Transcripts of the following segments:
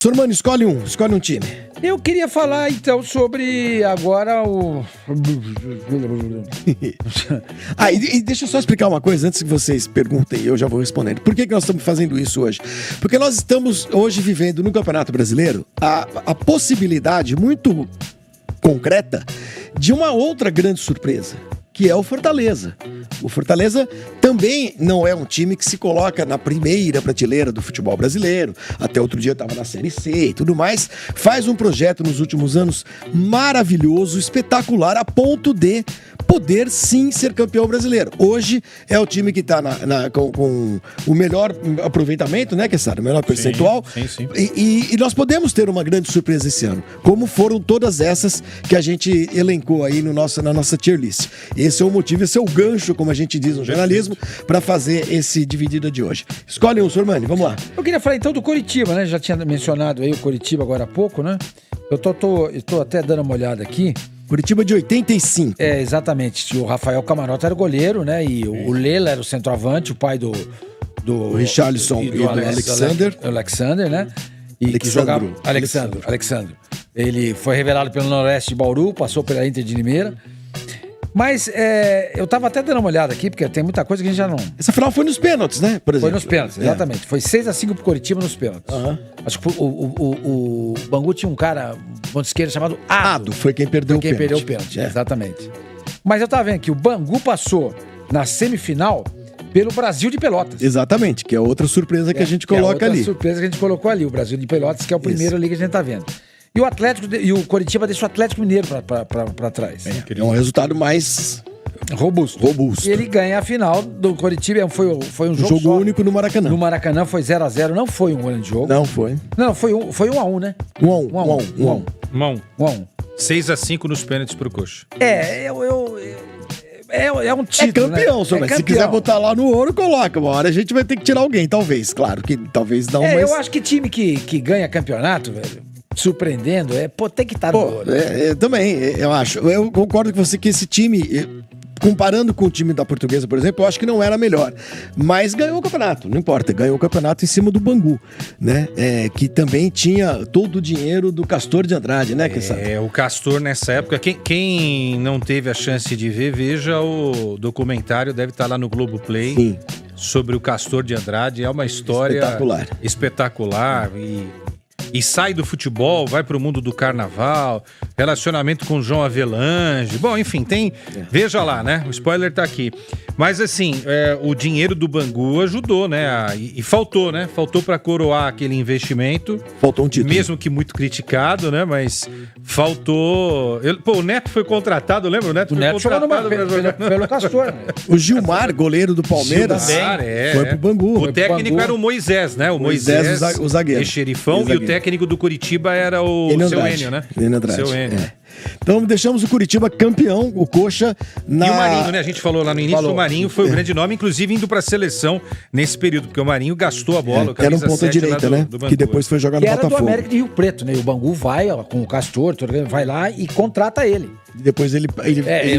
Sormani, escolhe um time. Eu queria falar então sobre agora o... E deixa eu só explicar uma coisa antes que vocês perguntem, eu já vou respondendo. Por que nós estamos fazendo isso hoje? Porque nós estamos hoje vivendo no Campeonato Brasileiro a possibilidade muito concreta de uma outra grande surpresa, que é o Fortaleza. O Fortaleza também não é um time que se coloca na primeira prateleira do futebol brasileiro. Até outro dia estava na Série C e tudo mais. Faz um projeto nos últimos anos maravilhoso, espetacular, a ponto de poder sim ser campeão brasileiro. Hoje é o time que está com o melhor aproveitamento, né, Kessara? O melhor percentual. Sim. E nós podemos ter uma grande surpresa esse ano, como foram todas essas que a gente elencou aí na nossa tier list. Esse é o motivo, esse é o gancho, como a gente diz no jornalismo, para fazer esse dividida de hoje. Escolhe um, Sormani, vamos lá. Eu queria falar então do Coritiba, né? Já tinha mencionado aí o Coritiba agora há pouco, né? Eu tô até dando uma olhada aqui. Curitiba de 85. É, exatamente. O Rafael Camarota era o goleiro, né? E o Lela era o centroavante, o pai do Richarlison e do Alexander, né? E que jogava Alexandre. Ele foi revelado pelo Noroeste de Bauru, passou pela Inter de Limeira. Mas eu tava até dando uma olhada aqui, porque tem muita coisa que a gente já não... Essa final foi nos pênaltis, né? Por exemplo. Foi nos pênaltis, exatamente. Foi 6-5 pro Coritiba nos pênaltis. Acho que o Bangu tinha um cara, ponto esquerdo, chamado Ado. Foi quem perdeu o pênalti. Perdeu o pênalti, exatamente. Mas eu tava vendo que o Bangu passou na semifinal pelo Brasil de Pelotas. Exatamente, que é outra surpresa que a gente coloca ali. Surpresa que a gente colocou ali, o Brasil de Pelotas, que é o primeiro ali que a gente tá vendo. E o Atlético e o Coritiba deixou o Atlético Mineiro pra trás. É um resultado mais robusto. E ele ganha a final do Coritiba. Foi um jogo só, único no Maracanã. No Maracanã foi 0-0. Não foi um grande jogo. Não foi. Não, foi 1-1, né? 1-1. 1-1. 6-5 nos pênaltis pro Coxa. É um título, é campeão, né? Se quiser botar lá no ouro, coloca. Uma hora a gente vai ter que tirar alguém, talvez. Claro que talvez não, mas... Eu acho que time que ganha campeonato, velho, surpreendendo, tem que estar no ouro. Também, eu acho. Eu concordo com você que esse time... Comparando com o time da Portuguesa, por exemplo, eu acho que não era melhor. Mas ganhou o campeonato, não importa. Ganhou o campeonato em cima do Bangu, né? Que também tinha todo o dinheiro do Castor de Andrade, né, Kessara? O Castor nessa época. Quem não teve a chance de ver, veja o documentário, deve estar lá no Globoplay. Sim. Sobre o Castor de Andrade. É uma história espetacular e sai do futebol, vai pro mundo do carnaval, relacionamento com o João Avelange. Bom, enfim, veja lá, né? O spoiler tá aqui. Mas assim, o dinheiro do Bangu ajudou, né? E faltou, né? Faltou pra coroar aquele investimento. Faltou um título. Mesmo que muito criticado, né? Mas faltou... o Neto foi contratado, lembra? O Neto foi contratado pelo Castor. Né? O Gilmar, goleiro do Palmeiras, foi pro Bangu. O técnico era o Moisés, né? O Moisés, o zagueiro. Xerifão, e o técnico do Curitiba era o Seu Enio, né? Seu Enio. Então deixamos o Curitiba campeão, o Coxa E o Marinho, né? A gente falou lá no início, o Marinho foi o grande nome, inclusive indo pra seleção nesse período, porque o Marinho gastou a bola. Era um ponta direita, né? Que depois foi jogar no Botafogo. Era do América de Rio Preto, né? E o Bangu vai com o Castor, vai lá e contrata ele. Depois ele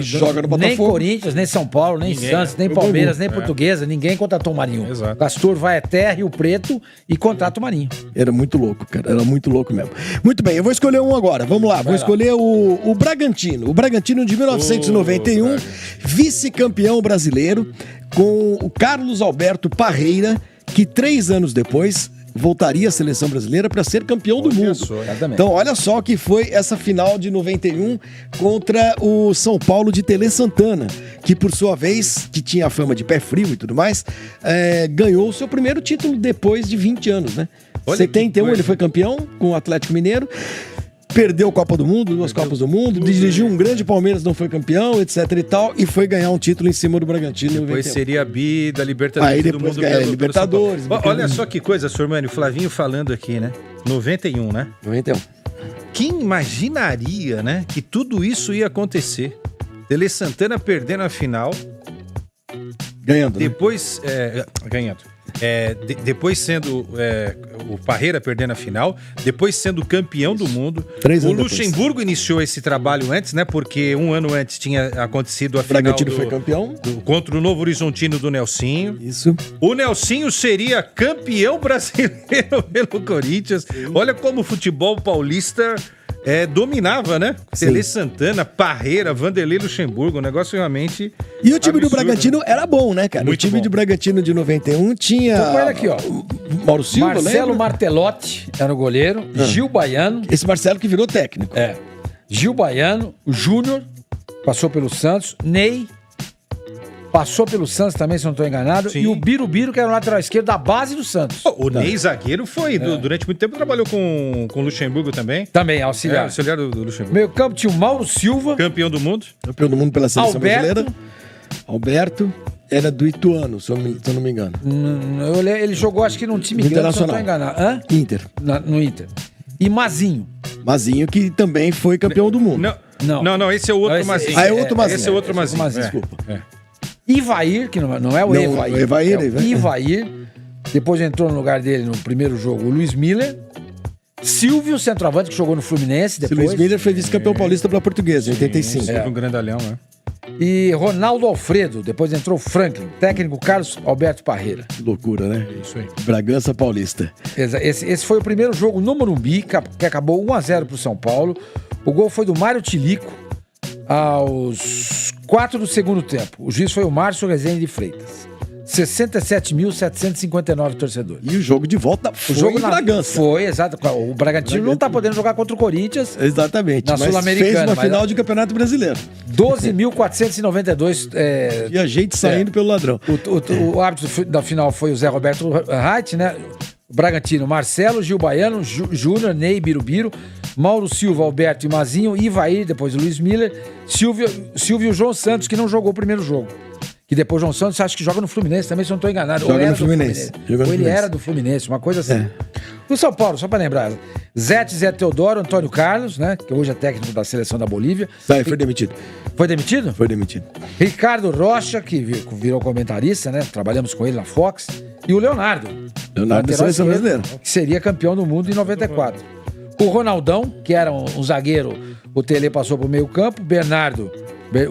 joga no Botafogo. Nem Corinthians, nem São Paulo, nem Santos, nem Palmeiras, nem Portuguesa, ninguém contratou o Marinho. Exato. O Castor vai até Rio Preto e contrata o Marinho. Era muito louco, cara. Era muito louco mesmo. Muito bem, eu vou escolher um agora. Vamos lá. Vou escolher o Bragantino. O Bragantino de 1991, vice-campeão brasileiro, com o Carlos Alberto Parreira, que 3 anos depois voltaria à seleção brasileira para ser campeão do mundo. Então, olha só o que foi essa final de 91 contra o São Paulo de Tele Santana, que por sua vez, que tinha a fama de pé frio e tudo mais, ganhou o seu primeiro título depois de 20 anos, né? Em 71 ele foi campeão com o Atlético Mineiro. Perdeu a Copa do Mundo, 2 Copas do Mundo, dirigiu um grande Palmeiras, não foi campeão, etc e tal, e foi ganhar um título em cima do Bragantino. Depois seria a bi da Libertadores. Aí depois ganha Libertadores. Olha só que coisa, Sormani, o Flavinho falando aqui, né? 91, né? 91. Quem imaginaria, né, que tudo isso ia acontecer? Tele Santana perdendo a final. Ganhando, depois, ganhando. Depois sendo o Parreira perdendo a final, depois sendo campeão do mundo. O Luxemburgo iniciou esse trabalho antes, né? Porque um ano antes tinha acontecido a final Bragantino foi campeão contra o Novo Horizontino do Nelsinho. Isso. O Nelsinho seria campeão brasileiro pelo Corinthians. Olha como o futebol paulista dominava, né? Tele Santana, Parreira, Vanderlei Luxemburgo, um negócio realmente E o time absurdo, do Bragantino era bom, né, cara? Muito o time bom. do Bragantino de 91 tinha... Tô com ele aqui, ó. Mauro Silva, Marcelo lembra? Martelotti era o goleiro. Gil Baiano. Esse Marcelo que virou técnico. Gil Baiano. O Júnior passou pelo Santos. Ney passou pelo Santos também, se não estou enganado. Sim. E o Birubiru, que era o lateral esquerdo da base do Santos. O Ney zagueiro foi, durante muito tempo, trabalhou com o Luxemburgo também. Também, auxiliar. Auxiliar do Luxemburgo. Meio campo tinha o Mauro Silva. Campeão do mundo. Campeão do mundo pela seleção Alberto. brasileira. Alberto era do Ituano, se eu não me engano. Ele jogou, acho que num time grande, se eu não estou enganado. Hã? Inter. No Inter. E Mazinho. Mazinho, que também foi campeão do mundo. Não, esse é o outro Esse- Mazinho. é outro Mazinho. Esse é outro Mazinho. Desculpa. Ivair, que não é o Não, Evair. o Evair, é o Evair. Ivair. Depois entrou no lugar dele no primeiro jogo o Luiz Miller. Silvio, centroavante, que jogou no Fluminense Esse depois. Luiz Miller foi vice-campeão paulista pela Portuguesa, em 85. Esse um grandalhão, né? E Ronaldo Alfredo. Depois entrou Franklin. Técnico Carlos Alberto Parreira. Que loucura, né? Isso aí. Bragança Paulista. Esse foi o primeiro jogo no Morumbi, que acabou 1-0 pro São Paulo. O gol foi do Mário Tilico aos 4 do segundo tempo. O juiz foi o Márcio Rezende de Freitas. 67.759 torcedores. E o jogo de volta foi O jogo em Bragança. Foi, exato. O Bragantino não tá podendo jogar contra o Corinthians. Exatamente. Na mas Sul-Americana, fez uma mas- final de Campeonato Brasileiro. 12.492. E a gente saindo pelo ladrão. O árbitro da final foi o Zé Roberto Reit, né? O Bragantino, Marcelo, Gil Baiano, Júnior, Ney, Birubiru, Mauro Silva, Alberto e Mazinho, Ivair, depois o Luiz Miller, Silvio e o João Santos, que não jogou o primeiro jogo. Que depois o João Santos acho que joga no Fluminense também, se eu não estou enganado. Joga Ou era no do Fluminense. Joga no Ou ele Fluminense. era do Fluminense, uma coisa assim. No São Paulo, só para lembrar, Zé Teodoro, Antônio Carlos, né? Que hoje é técnico da seleção da Bolívia. Foi demitido. Foi demitido? Foi demitido. Ricardo Rocha, que virou comentarista, né? Trabalhamos com ele na Fox. E o Leonardo. Leonardo da lateral seleção esquerdo, brasileira. Que seria campeão do mundo em 94. O Ronaldão, que era um zagueiro, o Tele passou pro meio campo. O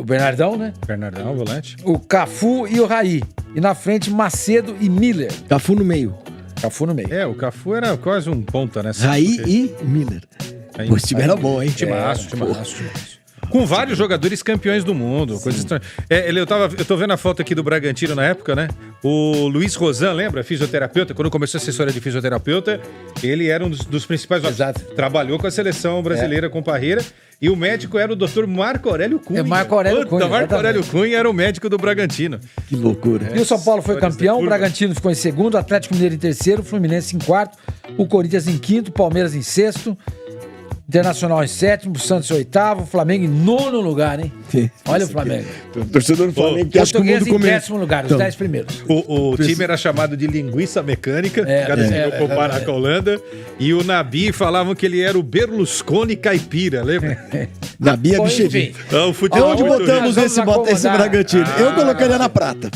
Bernardão, né? Bernardão, volante. O Cafu e o Raí. E na frente, Macedo e Miller. Cafu no meio. Cafu no meio. O Cafu era quase um ponta, né? Raí e Miller. Pô, esse time era bom, hein? Timaço. Com vários jogadores campeões do mundo. Coisa estranha. Eu tô vendo a foto aqui do Bragantino na época, né? O Luiz Rosan, lembra? Fisioterapeuta. Quando começou a assessoria de fisioterapeuta, ele era um dos principais. Exato. Trabalhou com a seleção brasileira com Parreira. E o médico era o Dr. Marco Aurélio Cunha. Marco Aurélio Cunha, Marco exatamente. Aurélio Cunha era o médico do Bragantino. Que loucura. E o São Paulo foi Histórias campeão, da o curva. Bragantino ficou em segundo, o Atlético Mineiro em terceiro, o Fluminense em quarto, o Corinthians em quinto, o Palmeiras em sexto, Internacional em sétimo, o Santos em oitavo, o Flamengo em nono lugar, hein? Olha o Flamengo. O torcedor do Flamengo que acha que o Português mundo em começa. décimo lugar, os Então, 10 primeiros. O time era chamado de linguiça mecânica, cada time comparar com a Holanda. E o Nabi falavam que ele era o Berlusconi caipira, lembra? Na Bia Bom, Bichedinho. enfim. O futebol Aonde muito botamos Nós vamos esse acomodar. Bragantino? Eu colocaria na prata.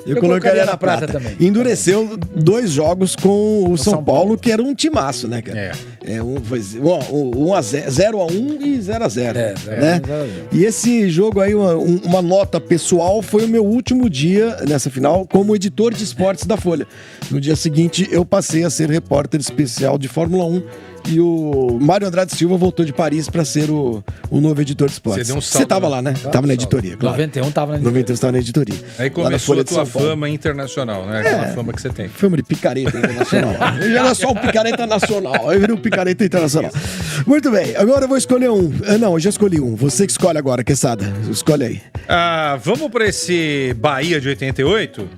Eu colocaria na prata também. Endureceu 2 jogos com o São Paulo, que era um timaço, né, cara? Foi 0-1 e 0-0. Né? 0-0. E esse jogo aí, uma nota pessoal, foi o meu último dia nessa final como editor de esportes da Folha. No dia seguinte, eu passei a ser repórter especial de Fórmula 1. E o Mário Andrade Silva voltou de Paris para ser o novo editor de esportes. Você deu um salto, tava lá, né? Tava na editoria, claro. 91 tava na 91 estava na editoria. Aí Lá na começou Folha a de tua São Paulo. fama internacional, né? Aquela fama que você tem. Fama de picareta internacional. Eu já era só um picareta nacional. Aí virou um picareta internacional. Muito bem, agora eu vou escolher um. Não, eu já escolhi um. Você que escolhe agora, Quesada. Escolhe aí. Vamos para esse Bahia de 88?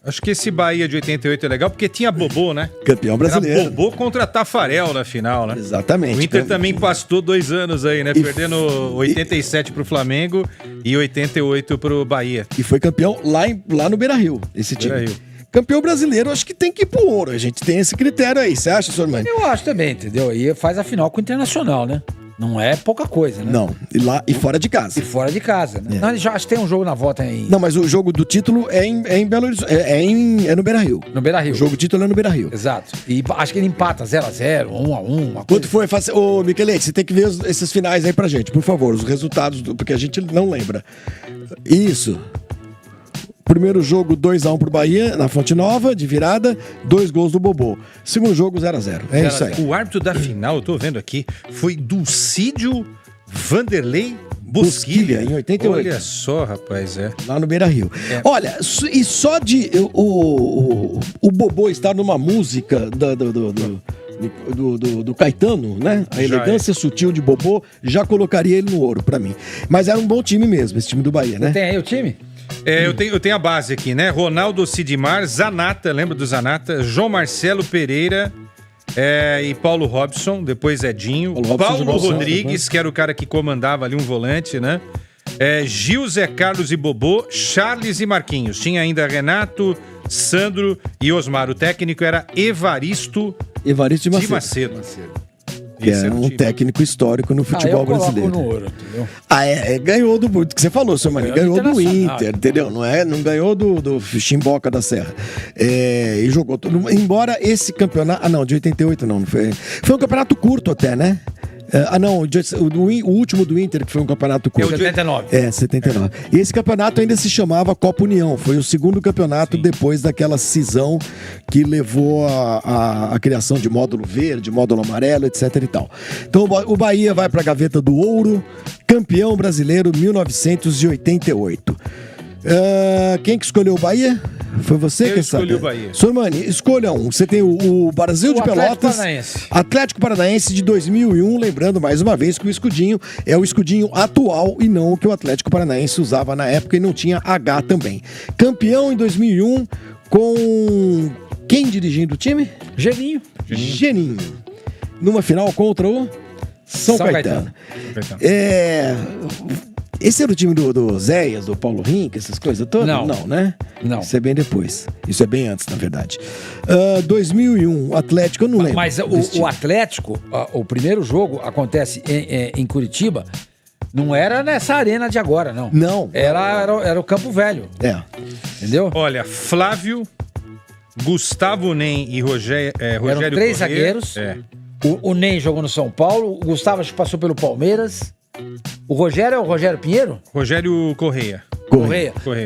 Acho que esse Bahia de 88 é legal, porque tinha Bobô, né? Campeão brasileiro. Era Bobô contra Tafarel na final, né? Exatamente. O Inter também pastou 2 anos aí, né? E Perdendo 87 pro Flamengo e 88 pro Bahia. E foi campeão lá no Beira-Rio, esse time. Beira-Rio. Campeão brasileiro, acho que tem que ir pro ouro. A gente tem esse critério aí. Você acha, Sormani? Eu acho também, entendeu? E faz a final com o Internacional, né? Não é pouca coisa, né? Não, e fora de casa. E fora de casa, né? Não, já acho que tem um jogo na volta em... Não, mas o jogo do título é em Belo Horizonte, é no Beira-Rio. No Beira-Rio. O jogo do título é no Beira-Rio. Exato. E acho que ele empata 0x0, 1x1. Quanto foi? Ô, Michelete, você tem que ver esses finais aí pra gente, por favor, os resultados, porque a gente não lembra. Isso. Primeiro jogo, 2x1 pro Bahia, na Fonte Nova, de virada, 2 gols do Bobô. Segundo jogo, 0x0. É isso aí. O árbitro da final, eu tô vendo aqui, foi Dulcídio Vanderlei Bosquilha, em 88. Olha só, rapaz, Lá no Beira-Rio. Olha, e só de o Bobô estar numa música do Caetano, né? A elegância sutil de Bobô já colocaria ele no ouro pra mim. Mas era um bom time mesmo, esse time do Bahia, né? Tem aí o time? Eu tenho a base aqui, né? Ronaldo Sidmar, Zanata, lembra do Zanata? João Marcelo Pereira e Paulo Robson, depois Edinho. Paulo Rodrigues, que era o cara que comandava ali um volante, né? Gil, Zé Carlos e Bobô, Charles e Marquinhos. Tinha ainda Renato, Sandro e Osmar. O técnico era Evaristo de Macedo. Que é um técnico histórico no futebol brasileiro. No ouro, entendeu? Ganhou do que você falou, seu Maninho. Ganhou do Inter, entendeu? Não ganhou do Chimboca da Serra. E jogou tudo. Embora esse campeonato. Não, de 88 não foi. Foi um campeonato curto até, né? O último do Inter, que foi um campeonato curto. 79. 79. E esse campeonato ainda se chamava Copa União. Foi o segundo campeonato depois daquela cisão que levou a criação de módulo verde, módulo amarelo, etc e tal. Então o Bahia vai para a gaveta do ouro, campeão brasileiro 1988. Quem que escolheu o Bahia? Foi você que escolhi o Bahia. Sormani, escolha um. Você tem o Brasil de Pelotas, Atlético Paranaense de 2001, lembrando mais uma vez que o escudinho é o escudinho atual e não o que o Atlético Paranaense usava na época e não tinha H também. Campeão em 2001 com quem dirigindo o time? Geninho. Numa final contra o São Caetano. Esse era o time do Zéias, do Paulo Rink, essas coisas todas? Não, né? Não. Isso é bem depois. Isso é bem antes, na verdade. 2001, o Atlético, eu não lembro. Mas o Atlético, o primeiro jogo acontece em Curitiba, não era nessa arena de agora, não. Não. Era o Campo Velho. Entendeu? Olha, Flávio, Gustavo Nem e Rogério Eram 3 zagueiros. O Nem jogou no São Paulo, o Gustavo passou pelo Palmeiras. O Rogério é o Rogério Pinheiro? Rogério Correia.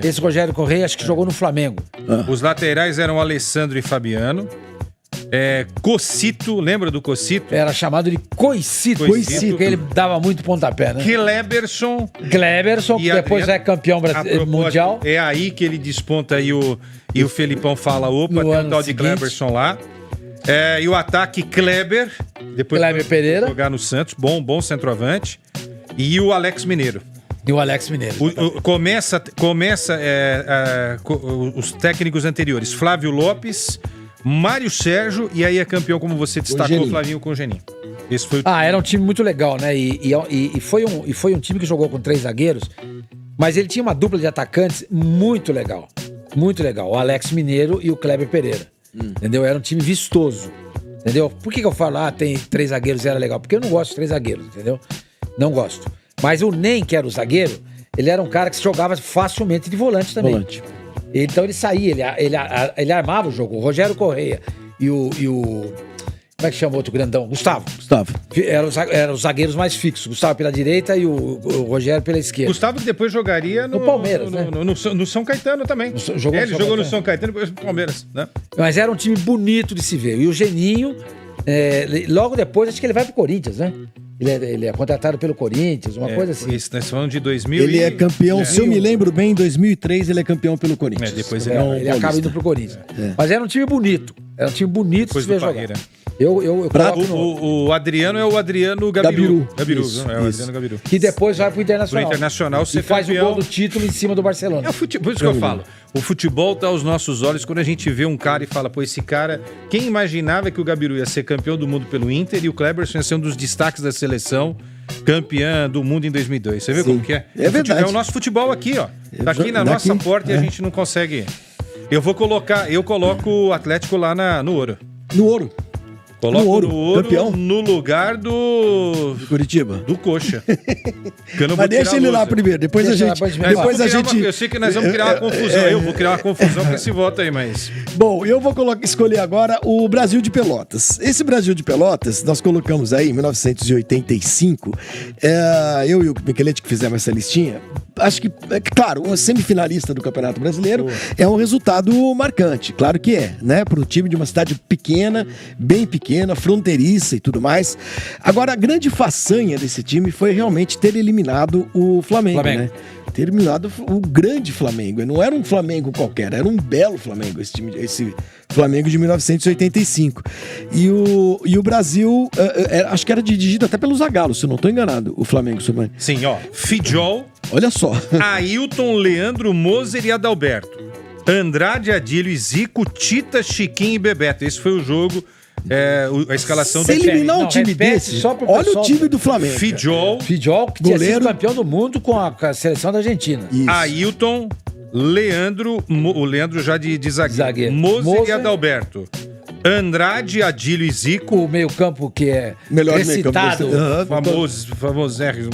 Esse Rogério Correia acho que jogou no Flamengo. Os laterais eram Alessandro e Fabiano. Cocito, lembra do Cocito? Era chamado de Coicito, porque ele dava muito pontapé, né? Kleberson, que depois é campeão mundial. É aí que ele desponta e o Felipão fala, opa, tem um tal de Kleberson lá. E o ataque Kleber, depois Kleber Pereira, jogar no Santos, bom centroavante. E o Alex Mineiro. Começa os técnicos anteriores, Flávio Lopes, Mário Sérgio, e aí é campeão, como você destacou, Flavinho com o Geninho. Esse foi era um time muito legal, né? E foi um time que jogou com 3 zagueiros, mas ele tinha uma dupla de atacantes muito legal. Muito legal. O Alex Mineiro e o Kleber Pereira. Entendeu? Era um time vistoso. Entendeu? Por que eu falo, tem 3 zagueiros e era legal? Porque eu não gosto de 3 zagueiros, entendeu? Não gosto. Mas o Nem, que era o zagueiro, ele era um cara que se jogava facilmente de volante também. Então ele saía, ele armava o jogo. O Rogério Correia e o como é que chama o outro grandão? Gustavo. Eram os zagueiros mais fixos. Gustavo pela direita e o Rogério pela esquerda. Gustavo que depois jogaria no Palmeiras, né? No São Caetano também. Ele jogou no São Caetano e depois no Palmeiras, né? Mas era um time bonito de se ver. E o Geninho, logo depois, acho que ele vai pro Corinthians, né? Ele é contratado pelo Corinthians, uma coisa assim. Isso, nós falamos de 2000. Ele é campeão, se eu me lembro bem, em 2003 ele é campeão pelo Corinthians. Depois ele acaba indo pro Corinthians. Mas era um time bonito. Era um time bonito de se ver jogar. Eu o Adriano é o Adriano Gabiru. Isso. É o Adriano Gabiru. Que depois vai pro Internacional. Pro Internacional e faz o gol do título em cima do Barcelona. Por isso que eu falo. O futebol tá aos nossos olhos quando a gente vê um cara e fala, pô, esse cara... Quem imaginava que o Gabiru ia ser campeão do mundo pelo Inter e o Kleberson ia ser um dos destaques da seleção, campeão do mundo em 2002. Você vê como que é? É verdade. É o nosso futebol aqui, ó. Tá aqui na nossa porta e a gente não consegue... Eu coloco o Atlético lá no ouro. No ouro. Coloca no ouro, no ouro campeão. No lugar do Curitiba. Do Coxa. Mas deixa ele lá primeiro, depois a gente... Eu sei que nós vamos criar uma confusão. Eu vou criar uma confusão com esse voto aí, mas... Bom, eu vou escolher agora o Brasil de Pelotas. Esse Brasil de Pelotas, nós colocamos aí em 1985. Eu e o Michelete que fizemos essa listinha. Acho que, claro, um semifinalista do Campeonato Brasileiro é um resultado marcante. Claro que é, né? Para um time de uma cidade pequena, bem pequena, fronteiriça e tudo mais. Agora, a grande façanha desse time foi realmente ter eliminado o Flamengo. Né? Ter eliminado o grande Flamengo. Não era um Flamengo qualquer, era um belo Flamengo, esse Flamengo de 1985. E o Brasil, acho que era dirigido até pelo Zagallo, se eu não estou enganado, o Flamengo. Sim, ó, Fidjol. Olha só. Ailton, Leandro, Moser e Adalberto. Andrade, Adílio, Zico, Tita, Chiquinho e Bebeto. Esse foi o jogo, a escalação do... Se eliminar um time desse, olha o time do Flamengo. Fidjol, que tinha sido campeão do mundo com a seleção da Argentina. Isso. Ailton, Leandro, o Leandro já de zagueiro. Moser e Adalberto. Andrade, Adílio e Zico. O meio-campo que é melhor recitado. Famosérrimo.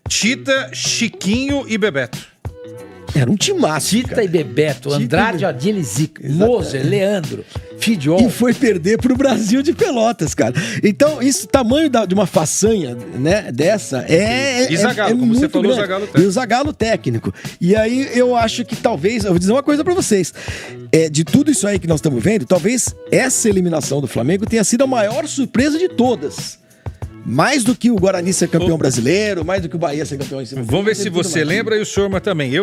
Tita, Chiquinho e Bebeto. Era um timaço. Tita e Bebeto, Andrade, Adílio e Zico, Moser, Leandro, Fidjol. E foi perder pro Brasil de Pelotas, cara. Então, isso, tamanho de uma façanha, né, dessa, E Zagallo, como você falou, Zagallo técnico. E o Zagallo técnico. E aí, eu acho que talvez, eu vou dizer uma coisa pra vocês, de tudo isso aí que nós estamos vendo, talvez essa eliminação do Flamengo tenha sido a maior surpresa de todas. Mais do que o Guarani ser campeão brasileiro, mais do que o Bahia ser campeão em cima. Vamos ver se você lembra e o senhor também.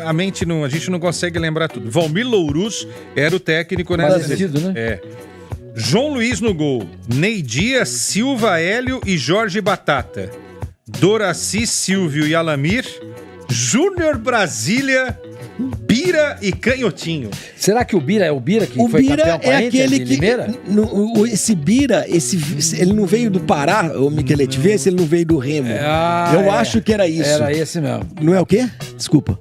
A mente não, a gente não consegue lembrar tudo. Valmir Louruz era o técnico nessa sentido, né? João Luiz no gol. Ney Dias, Silva, Hélio e Jorge Batata. Doraci, Silvio e Alamir. Júnior Brasília, Bira e Canhotinho. Será que o Bira é o Bira que foi campeão com a Inter de Limeira? Esse Bira, ele não veio do Pará, o Michelete, vê se ele não veio do Remo. Eu acho que era isso. Era esse mesmo. Não é o quê? Desculpa.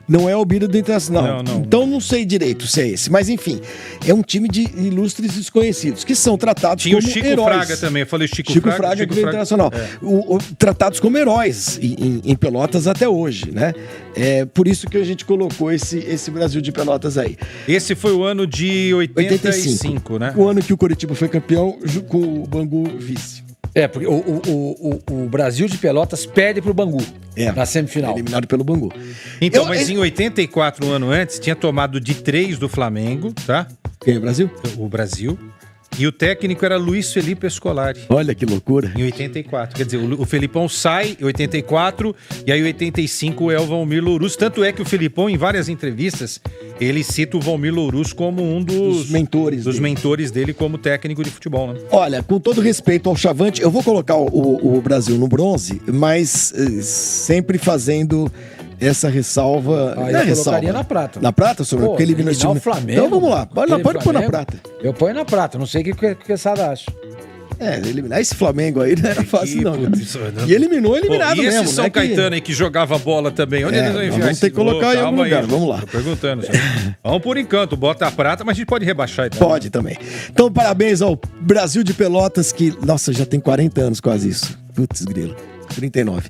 Não é o Bira do Internacional. Não. Então não sei direito se é esse. Mas enfim, é um time de ilustres desconhecidos, que são tratados como heróis. Tinha o Chico Fraga também. Eu falei Chico Fraga que veio Internacional. Tratados como heróis em Pelotas até hoje, né? É por isso que a gente colocou esse Brasil de Pelotas aí. Esse foi o ano de 85, né? O ano que o Coritiba foi campeão com o Bangu vice. Porque o Brasil de Pelotas perde pro Bangu na semifinal. Eliminado pelo Bangu. Então, mas em 84, um ano antes, tinha tomado de 3 do Flamengo, tá? Quem é o Brasil? O Brasil. E o técnico era Luiz Felipe Scolari. Olha que loucura. Em 84. Quer dizer, o Felipão sai em 84 e aí em 85 é o Valmir Louruz. Tanto é que o Felipão, em várias entrevistas, ele cita o Valmir Louruz como um dos mentores dele como técnico de futebol, né? Olha, com todo respeito ao Chavante, eu vou colocar o Brasil no bronze, mas sempre fazendo essa ressalva. Eu colocaria na prata. Na prata, sobre porque ele eliminou o Flamengo. Então vamos lá, pode pôr na prata. Eu ponho na prata, não sei o que o Quesada acha. Eliminar esse Flamengo aí não era fácil, não. E eliminado e mesmo. Esse São Caetano aí que jogava bola também, onde eles vão enviar? Vamos ter que colocar em algum lugar, vamos lá. Tô perguntando. Vamos por encanto, bota a prata, mas a gente pode rebaixar aí também. Pode também. Então, parabéns ao Brasil de Pelotas, que, nossa, já tem 40 anos quase isso. Putz, grilo. 39.